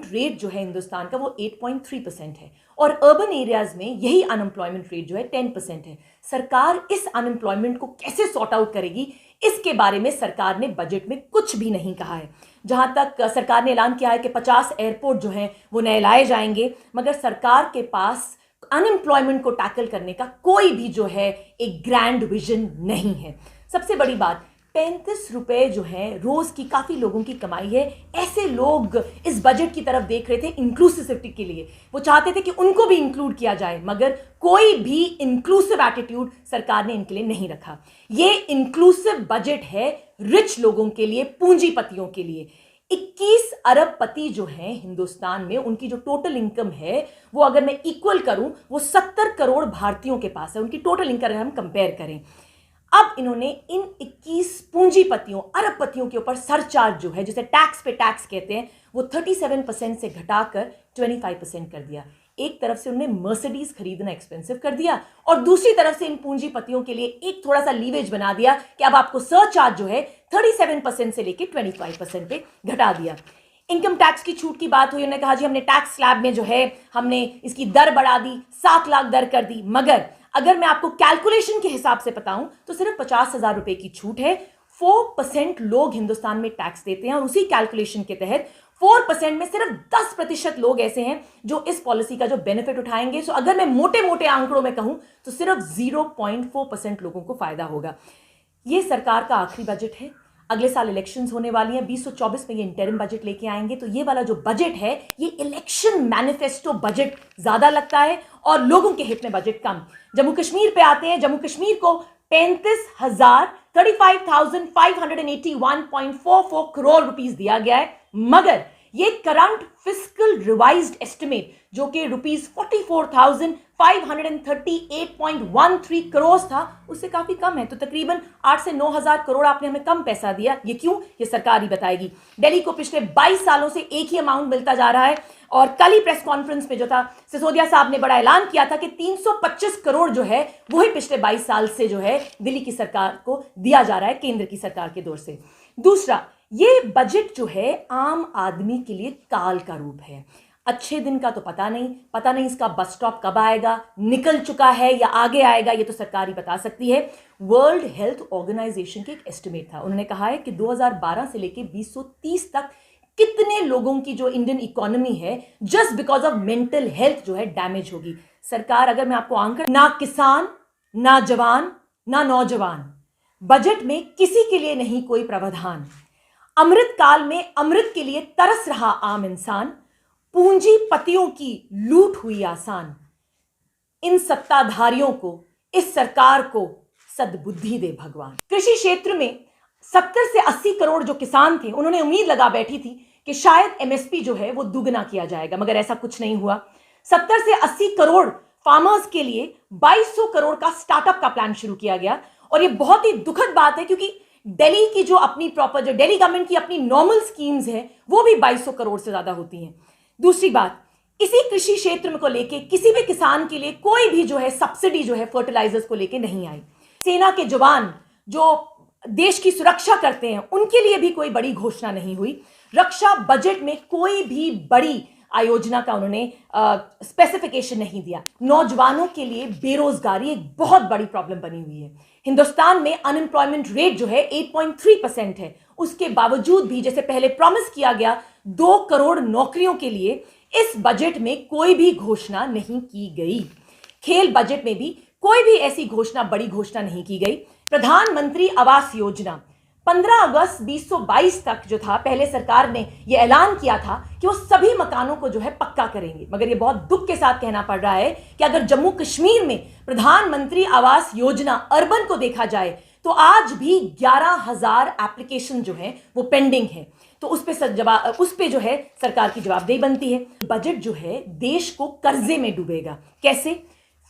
Unemployment rate जो है हिंदुस्तान का वो 8.3% है और अर्बन एरियाज में यही अनएम्प्लॉयमेंट रेट जो है 10% है। सरकार इस अनएम्प्लॉयमेंट को कैसे सॉर्ट आउट करेगी, इसके बारे में सरकार ने बजट में कुछ भी नहीं कहा है। जहां तक सरकार ने ऐलान किया है कि 50 एयरपोर्ट जो हैं वो नए लाए जाएंगे, मगर सरकार के पास अनएम्प्लॉयमेंट को टैकल करने का कोई भी जो है एक ग्रैंड विजन नहीं है। सबसे बड़ी बात, 35 रुपए जो है रोज की काफी लोगों की कमाई है। ऐसे लोग इस बजट की तरफ देख रहे थे इंक्लूसिविटी के लिए, वो चाहते थे कि उनको भी इंक्लूड किया जाए, मगर कोई भी इंक्लूसिव एटीट्यूड सरकार ने इनके लिए नहीं रखा। ये इंक्लूसिव बजट है रिच लोगों के लिए, पूंजीपतियों के लिए। 21 अरब पति जो हैं हिंदुस्तान में, उनकी जो टोटल इनकम है वो अगर मैं इक्वल करूं वो 70 करोड़ भारतीयों के पास है, उनकी टोटल इनकम अगर हम कंपेयर करें। अब इन्होंने इन 21 पूंजीपतियों, अरबपतियों के ऊपर सरचार्ज जो है, जिसे टैक्स पे टैक्स कहते हैं, वो 37% से घटाकर 25% कर दिया। एक तरफ से उन्होंने मर्सिडीज खरीदना एक्सपेंसिव कर दिया और दूसरी तरफ से इन पूंजीपतियों के लिए एक थोड़ा सा लीवेज बना दिया कि अब आपको सरचार्ज जो है 37% से लेकर 25% पे घटा दिया। इनकम टैक्स की छूट की बात हुई, उन्होंने कहा जी हमने टैक्स स्लैब में जो है हमने इसकी दर बढ़ा दी, 7 लाख दर कर दी, मगर अगर मैं आपको कैलकुलेशन के हिसाब से बताऊं तो सिर्फ 50,000 रुपए की छूट है। 4% लोग हिंदुस्तान में टैक्स देते हैं और उसी कैलकुलेशन के तहत 4% में सिर्फ 10% लोग ऐसे हैं जो इस पॉलिसी का जो बेनिफिट उठाएंगे। सो अगर मैं मोटे मोटे आंकड़ों में कहूं तो सिर्फ 0.4% लोगों को फायदा होगा। यह सरकार का आखिरी बजट है, अगले साल इलेक्शंस होने वाली हैं, 2024 में ये इंटरिम बजट लेके आएंगे, तो ये वाला जो बजट है ये इलेक्शन मैनिफेस्टो बजट ज्यादा लगता है और लोगों के हित में बजट कम। जम्मू कश्मीर पे आते हैं, जम्मू कश्मीर को 35,581.44 करोड़ रुपीस दिया गया है, मगर ये करंट फिस्कल रिवाइज्ड एस्टिमेट जो कि रुपीस 44,538.13 करोड़ था, उससे काफी कम है। तो तकरीबन 8 से 9 हजार करोड़ आपने हमें कम पैसा दिया। ये क्यों, ये सरकार ही बताएगी। दिल्ली को पिछले 22 सालों से एक ही अमाउंट मिलता जा रहा है और कल ही प्रेस कॉन्फ्रेंस में जो था सिसोदिया साहब ने बड़ा ऐलान किया था कि 325 करोड़ जो है वही पिछले 22 साल से जो है दिल्ली की सरकार को दिया जा रहा है, केंद्र की सरकार के दौर से। दूसरा, ये बजट जो है आम आदमी के लिए काल का रूप है। अच्छे दिन का तो पता नहीं इसका बस स्टॉप कब आएगा, निकल चुका है या आगे आएगा, ये तो सरकार ही बता सकती है। वर्ल्ड हेल्थ ऑर्गेनाइजेशन के एक एस्टिमेट था, उन्होंने कहा है कि 2012 से लेकर 2030 तक कितने लोगों की जो इंडियन इकोनॉमी है just because of mental health जो है डैमेज होगी। सरकार, अगर मैं आपको आंकड़ा, ना किसान, ना जवान, ना नौजवान, बजट में किसी के लिए नहीं कोई प्रावधान। अमृत काल में अमृत के लिए तरस रहा आम इंसान, पूंजीपतियों की लूट हुई आसान। इन सत्ताधारियों को, इस सरकार को सद्बुद्धि दे भगवान। कृषि क्षेत्र में 70 से 80 करोड़ जो किसान थे, उन्होंने उम्मीद लगा बैठी थी कि शायद एमएसपी जो है वो दुगना किया जाएगा, मगर ऐसा कुछ नहीं हुआ। 70 से 80 करोड़ फार्मर्स के लिए 2200 करोड़ का स्टार्टअप का प्लान शुरू किया गया और ये बहुत ही दुखद बात है क्योंकि दिल्ली की जो अपनी प्रॉपर, जो दिल्ली गवर्नमेंट की अपनी नॉर्मल स्कीम्स है वो भी 2200 करोड़ से ज्यादा होती हैं। दूसरी बात, इसी कृषि क्षेत्र को लेके किसी भी किसान के लिए कोई भी जो है सब्सिडी जो है फर्टिलाइजर्स को लेके नहीं आई। सेना के जवान जो देश की सुरक्षा करते हैं उनके लिए भी कोई बड़ी घोषणा नहीं हुई। रक्षा बजट में कोई भी बड़ी आयोजना का उन्होंने स्पेसिफिकेशन नहीं दिया। नौजवानों के लिए बेरोजगारी एक बहुत बड़ी प्रॉब्लम बनी हुई है। हिंदुस्तान में अनएम्प्लॉयमेंट रेट जो है 8.3% है, उसके बावजूद भी जैसे पहले प्रॉमिस किया गया 2 करोड़ नौकरियों के लिए इस बजट में कोई भी घोषणा नहीं की गई। खेल बजट में भी कोई भी ऐसी घोषणा, बड़ी घोषणा नहीं की गई। प्रधानमंत्री आवास योजना 15 अगस्त 2022 तक जो था, पहले सरकार ने यह ऐलान किया था कि वो सभी मकानों को जो है पक्का करेंगे, मगर ये बहुत दुख के साथ कहना पड़ रहा है कि अगर जम्मू कश्मीर में प्रधानमंत्री आवास योजना अर्बन को देखा जाए तो आज भी 11,000 एप्लीकेशन जो है वो पेंडिंग है। तो उस पे जो है सरकार की जवाबदेही बनती है। बजट जो है देश को कर्जे में डूबेगा। कैसे?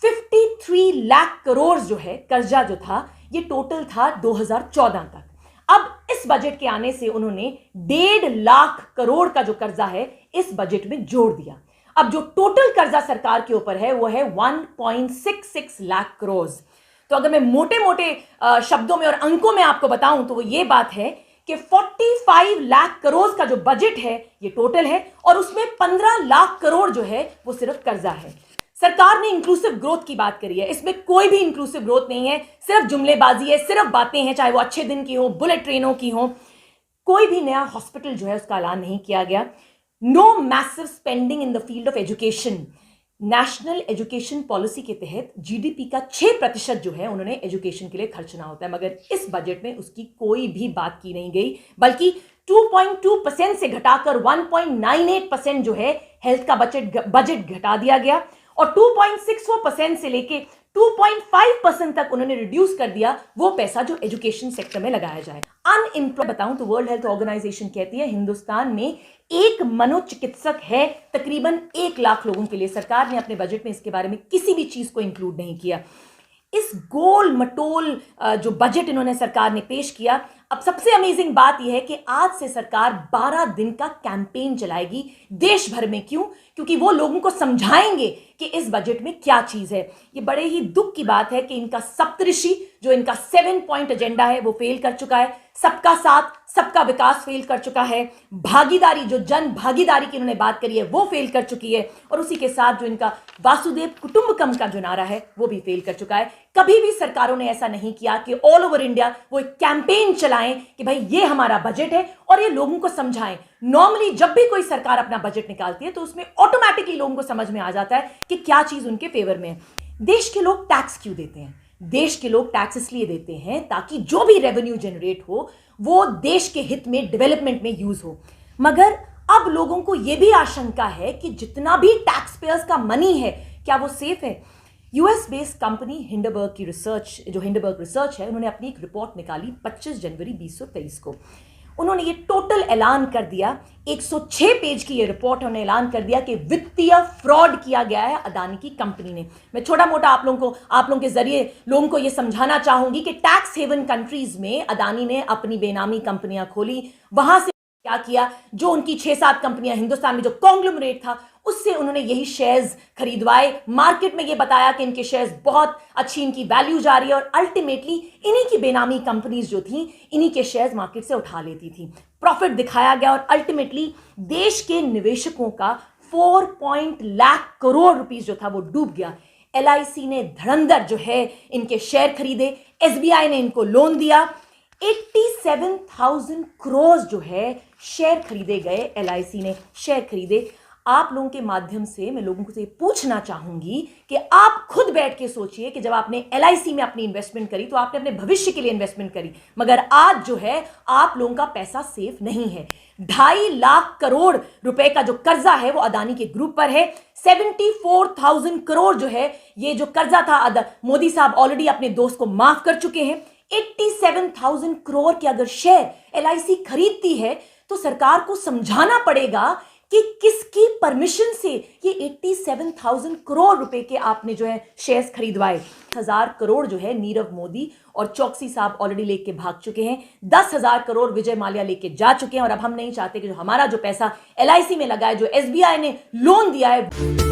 53 लाख करोड़ जो है कर्जा जो था ये टोटल था 2014 तक। अब इस बजट के आने से उन्होंने 1.5 लाख करोड़ का जो कर्जा है इस बजट में जोड़ दिया। अब जो टोटल कर्जा सरकार के ऊपर है वो है 1.66 लाख करोड़। तो अगर मैं मोटे मोटे शब्दों में और अंकों में आपको बताऊं तो वो ये बात है कि 45 लाख करोड़ का जो बजट है ये टोटल है और उसमें 15 लाख करोड़ जो है वो सिर्फ कर्जा है। सरकार ने इंक्लूसिव ग्रोथ की बात करी है, इसमें कोई भी इंक्लूसिव ग्रोथ नहीं है, सिर्फ जुमलेबाजी है, सिर्फ बातें हैं, चाहे वो अच्छे दिन की हो, बुलेट ट्रेनों की हो। कोई भी नया हॉस्पिटल जो है उसका ऐलान नहीं किया गया। No massive spending in the field of education. National education policy के तहत जीडीपी का 6% जो है उन्होंने एजुकेशन के लिए खर्चना होता है, मगर इस बजट में उसकी कोई भी बात की नहीं गई, बल्कि 2.2% से घटाकर 1.98% जो है हेल्थ का बजट घटा दिया गया और 2.64% से लेके 2.5% तक उन्होंने रिड्यूस कर दिया वो पैसा जो एजुकेशन सेक्टर में लगाया जाए। अनएम्प्लॉयड बताऊं तो वर्ल्ड हेल्थ ऑर्गेनाइजेशन कहती है हिंदुस्तान में एक मनोचिकित्सक है तकरीबन 1 लाख लोगों के लिए। सरकार ने अपने बजट में इसके बारे में किसी भी चीज को इंक्लूड नहीं किया। इस गोल मटोल जो बजट इन्होंने सरकार ने पेश किया, अब सबसे अमेजिंग बात यह है कि आज से सरकार 12 दिन का कैंपेन चलाएगी देश भर में। क्यों? क्योंकि वो लोगों को समझाएंगे कि इस बजट में क्या चीज है। ये बड़े ही दुख की बात है कि इनका सप्तऋषि जो इनका 7 पॉइंट एजेंडा है वो फेल कर चुका है। सबका साथ सबका विकास फेल कर चुका है। भागीदारी जो जन भागीदारी की इन्होंने बात करी है वो फेल कर चुकी है और उसी के साथ जो इनका वासुदेव कुटुंबकम का जो नारा है वो भी फेल कर चुका है। कभी भी सरकारों ने ऐसा नहीं किया कि ऑल ओवर इंडिया वो एक कैंपेन चलाएं कि भाई ये हमारा बजट है और ये लोगों को समझाएं। नॉर्मली जब भी कोई सरकार अपना बजट निकालती है तो उसमें ऑटोमेटिकली लोगों को समझ में आ जाता है कि क्या चीज उनके फेवर में है। देश के लोग टैक्स क्यों देते हैं? देश के लोग टैक्स इसलिए देते हैं ताकि जो भी रेवेन्यू जनरेट हो वो देश के हित में, डेवलपमेंट में यूज हो। मगर अब लोगों को यह भी आशंका है कि जितना भी टैक्स पेयर्स का मनी है क्या वो सेफ है? यूएस बेस्ड कंपनी हिंडरबर्ग की रिसर्च, जो हिंडरबर्ग रिसर्च है, उन्होंने अपनी एक रिपोर्ट निकाली 25 जनवरी 2023 को। उन्होंने ये टोटल ऐलान कर दिया, 106 पेज की ये रिपोर्ट उन्होंने ऐलान कर दिया कि वित्तीय फ्रॉड किया गया है अदानी की कंपनी ने। मैं छोटा मोटा आप लोगों के जरिए लोगों को ये समझाना चाहूंगी कि टैक्स हेवन कंट्रीज में अदानी ने अपनी बेनामी कंपनियां खोली, वहां से क्या किया, जो उनकी 6-7 कंपनियां हिंदुस्तान में जो कॉन्ग्लोमरेट था उससे उन्होंने यही शेयर्स खरीदवाए, मार्केट में ये बताया कि इनके शेयर्स बहुत अच्छी इनकी वैल्यू जा रही है और अल्टीमेटली इन्हीं की बेनामी कंपनीज जो थी इन्हीं के शेयर्स मार्केट से उठा लेती थी। प्रॉफिट दिखाया गया और अल्टीमेटली देश के निवेशकों का 4 लाख करोड़ रुपीस जो था वो डूब गया। LIC ने धड़ंधर जो है इनके शेयर खरीदे, SBI ने इनको लोन दिया, 87,000 करोड़ जो है शेयर खरीदे गए, LIC ने शेयर खरीदे। आप लोगों के माध्यम से मैं लोगों से पूछना चाहूंगी कि आप खुद बैठ के सोचिए कि जब आपने LIC में अपनी इन्वेस्टमेंट करी तो आपने अपने भविष्य के लिए इन्वेस्टमेंट करी, मगर आज जो है आप लोगों का पैसा सेफ नहीं है। 2.5 लाख करोड़ रुपए का जो कर्जा है वो अदानी के ग्रुप पर है। 74,000 करोड़ जो है ये जो कर्जा था मोदी साहब ऑलरेडी अपने दोस्त को माफ कर चुके हैं। 87,000 करोड़ के अगर शेयर LIC खरीदती है तो सरकार को समझाना पड़ेगा कि किसकी परमिशन से ये 87,000 करोड़ रुपए के आपने जो है शेयर्स खरीदवाए। 1,000 करोड़ जो है नीरव मोदी और चौकसी साहब ऑलरेडी लेके भाग चुके हैं। 10,000 करोड़ विजय माल्या लेके जा चुके हैं और अब हम नहीं चाहते कि जो हमारा जो पैसा LIC में लगा है, जो SBI ने लोन दिया है,